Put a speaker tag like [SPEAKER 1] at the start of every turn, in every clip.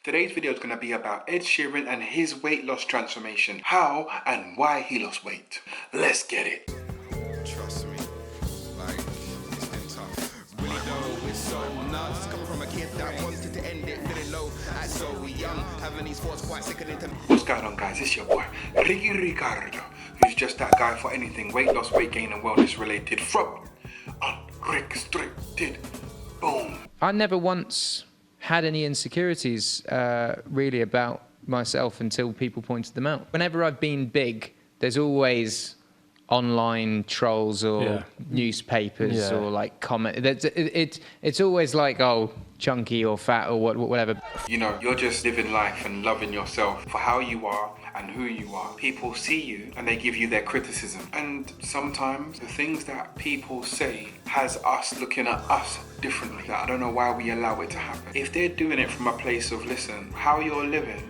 [SPEAKER 1] Today's video is going to be about Ed Sheeran and his weight loss transformation. How and why he lost weight. Let's get it.
[SPEAKER 2] Trust me, like, it's been tough. Really though, it's so nuts. Coming from a kid that wanted to end it, didn't know, at so young, having these thoughts quite sickening to me.
[SPEAKER 1] What's going on, guys? It's your boy, Ricky Ricardo, who's just that guy for anything weight loss, weight gain and wellness related from Unrestricted. Boom.
[SPEAKER 3] I never once had any insecurities really about myself until people pointed them out. Whenever I've been big, there's always online trolls or newspapers or like comment. It's always like, oh, chunky or fat or whatever.
[SPEAKER 1] You know, you're just living life and loving yourself for how you are and who you are. People see you and they give you their criticism. And sometimes the things that people say has us looking at us differently. I don't know why we allow it to happen. If they're doing it from a place of, listen, how you're living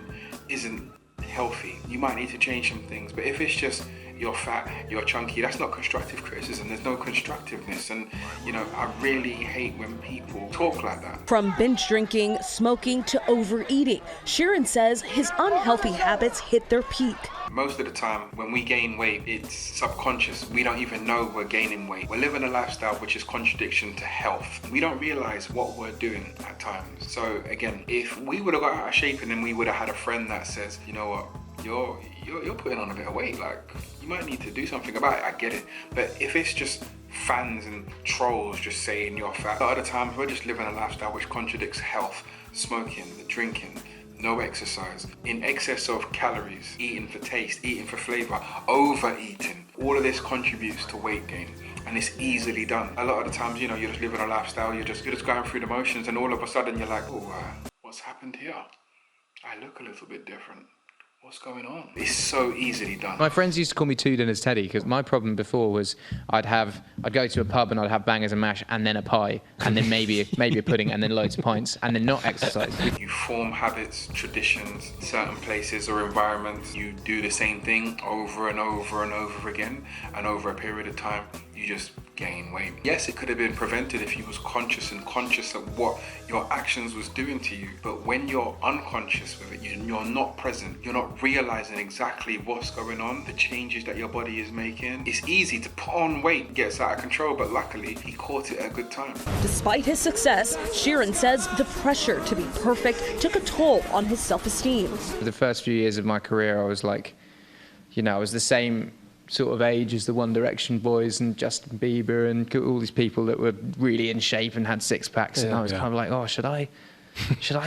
[SPEAKER 1] isn't healthy. You might need to change some things. But if it's just, you're fat, you're chunky, that's not constructive criticism. There's no constructiveness. And, you know, I really hate when people talk like that.
[SPEAKER 4] From binge drinking, smoking to overeating, Sheeran says his unhealthy habits hit their peak.
[SPEAKER 1] Most of the time when we gain weight, it's subconscious. We don't even know we're gaining weight. We're living a lifestyle which is contradiction to health. We don't realize what we're doing at times. So again, if we would have got out of shape and then we would have had a friend that says, you know what, you're putting on a bit of weight, like you might need to do something about it. I get it. But if it's just fans and trolls just saying you're fat, a lot of the times we're just living a lifestyle which contradicts health, smoking, drinking, no exercise, in excess of calories, eating for taste, eating for flavor, overeating. All of this contributes to weight gain. And it's easily done. A lot of the times, you know, you're just living a lifestyle, you're just going through the motions, and all of a sudden you're like, oh, what's happened here? I look a little bit different. What's going on? It's so easily done.
[SPEAKER 3] My friends used to call me Two Dinners Teddy because my problem before was I'd go to a pub and I'd have bangers and mash and then a pie and then maybe a pudding and then loads of pints and then not exercise.
[SPEAKER 1] You form habits, traditions, certain places or environments. You do the same thing over and over and over again, and over a period of time, you just gain weight. Yes, it could have been prevented if you was conscious of what your actions was doing to you. But when you're unconscious with it, you're not present, you're not realizing exactly what's going on, the changes that your body is making. It's easy to put on weight, gets out of control, but luckily he caught it at a good time.
[SPEAKER 4] Despite his success, Sheeran says the pressure to be perfect took a toll on his self-esteem.
[SPEAKER 3] For the first few years of my career, I was like, you know, I was the same sort of age as the One Direction boys and Justin Bieber and all these people that were really in shape and had six packs, and I was kind of like, oh, should I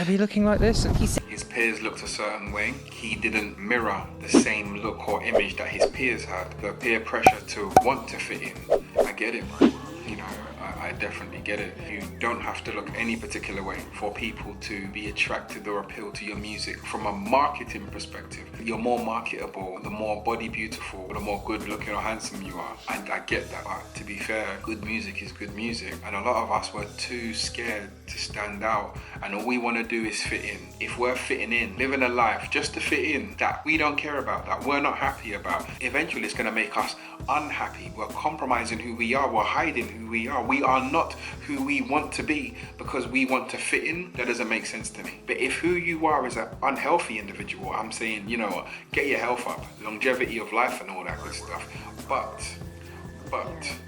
[SPEAKER 3] be looking like this? And
[SPEAKER 1] his peers looked a certain way. He didn't mirror the same look or image that his peers had. The peer pressure to want to fit in. I get it, man. You know, I definitely get it. You don't have to look any particular way for people to be attracted or appeal to your music. From a marketing perspective, you're more marketable, the more body beautiful, the more good looking or handsome you are. And I get that. But to be fair, good music is good music. And a lot of us were too scared to stand out. And all we want to do is fit in. If we're fitting in, living a life just to fit in, that we don't care about, that we're not happy about, eventually it's going to make us unhappy. We're compromising who we are. We're hiding who we are. We are not who we want to be because we want to fit in. That doesn't make sense to me. But if who you are is an unhealthy individual, I'm saying, you know, get your health up, longevity of life and all that good stuff. But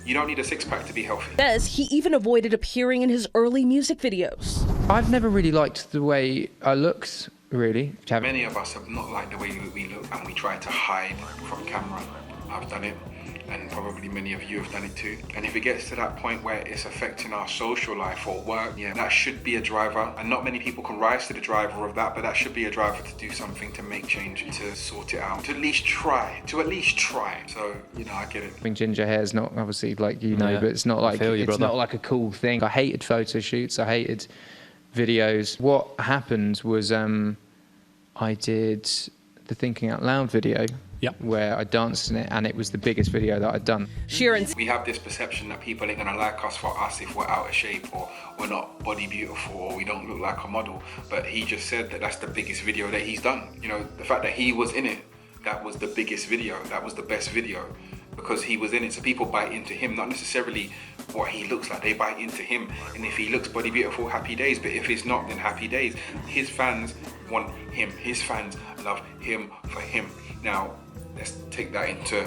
[SPEAKER 1] you don't need a six-pack to be healthy.
[SPEAKER 4] Says he even avoided appearing in his early music videos.
[SPEAKER 3] I've never really liked the way I looked, really.
[SPEAKER 1] Many of us have not liked the way we look, and we try to hide from camera. I've done it, and probably many of you have done it too. And if it gets to that point where it's affecting our social life or work, that should be a driver. And not many people can rise to the driver of that, but that should be a driver to do something, to make change, to sort it out, to at least try. So, you know, I get it.
[SPEAKER 3] I mean, ginger hair is not obviously like, you know, but it's not like not like a cool thing. I hated photo shoots. I hated videos. What happened was I did the Thinking Out Loud video. Where I danced in it, and it was the biggest video that I'd done.
[SPEAKER 1] We have this perception that people ain't gonna like us for us if we're out of shape or we're not body beautiful or we don't look like a model. But he just said that that's the biggest video that he's done. You know, the fact that he was in it, that was the biggest video, that was the best video. because he was in it. So people bite into him, not necessarily what he looks like, they bite into him. And if he looks body beautiful, happy days. But if it's not, then happy days. His fans want him. His fans love him for him. Now, let's take that into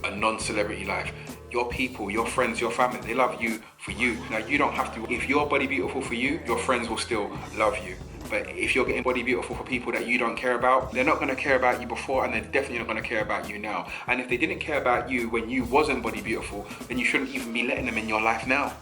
[SPEAKER 1] a non-celebrity life. Your people, your friends, your family, they love you for you. Now, you don't have to. If you're body beautiful for you, your friends will still love you. But if you're getting body beautiful for people that you don't care about, they're not going to care about you before, and they're definitely not going to care about you now. And if they didn't care about you when you wasn't body beautiful, then you shouldn't even be letting them in your life now.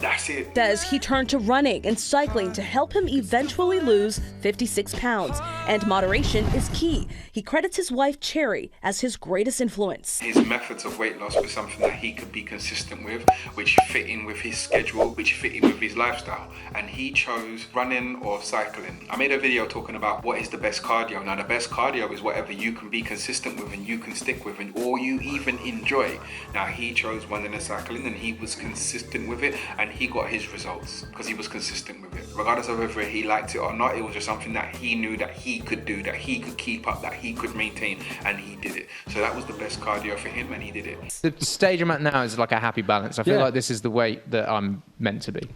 [SPEAKER 1] That's it.
[SPEAKER 4] Says he turned to running and cycling to help him eventually lose 56 pounds. And moderation is key. He credits his wife, Cherry, as his greatest influence.
[SPEAKER 1] His methods of weight loss was something that he could be consistent with, which fit in with his schedule, which fit in with his lifestyle. And he chose running or cycling. I made a video talking about what is the best cardio. Now, the best cardio is whatever you can be consistent with and you can stick with and or you even enjoy. Now, he chose running and cycling, and he was consistent with it, and he got his results because he was consistent with it. Regardless of whether he liked it or not, it was just something that he knew that he could do, that he could keep up, that he could maintain, and he did it. So that was the best cardio for him, and he did it.
[SPEAKER 3] The stage I'm at now is like a happy balance. I feel like this is the weight that I'm meant to be.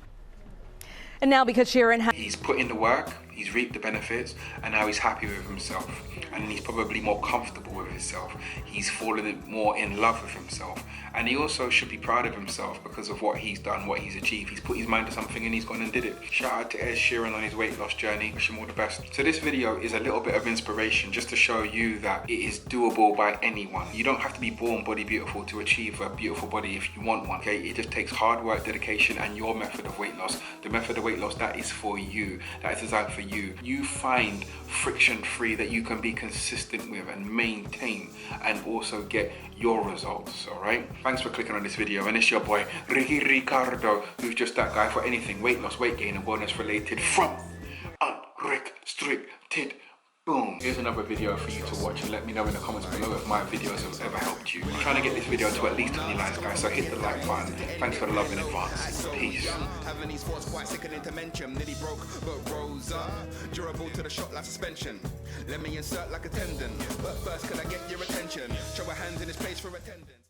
[SPEAKER 4] And now because Sheeran
[SPEAKER 1] he's put in the work, he's reaped the benefits, and now he's happy with himself. And he's probably more comfortable with himself. He's fallen more in love with himself. And he also should be proud of himself because of what he's done, what he's achieved. He's put his mind to something and he's gone and did it. Shout out to Ed Sheeran on his weight loss journey. Wish him all the best. So this video is a little bit of inspiration just to show you that it is doable by anyone. You don't have to be born body beautiful to achieve a beautiful body if you want one, okay? It just takes hard work, dedication, and your method of weight loss. The method of weight loss that is for you, that is designed for you. You find friction-free that you can be consistent with and maintain and also get your results, all right? Thanks for clicking on this video, and it's your boy Ricky Ricardo, who's just that guy for anything weight loss, weight gain, and wellness related from Unrestricted. Boom. Here's another video for you to watch, and let me know in the comments below if my videos have ever helped you. I'm trying to get this video to at least 20 likes, guys, so hit the like button. Thanks for the love in advance. Peace.
[SPEAKER 2] Having these thoughts quite sickening to mention. Nearly broke, but rose up. Durable to the shot like suspension. Let me insert like a tendon. But first, can I get your attention? Show a hand in this place for attendance.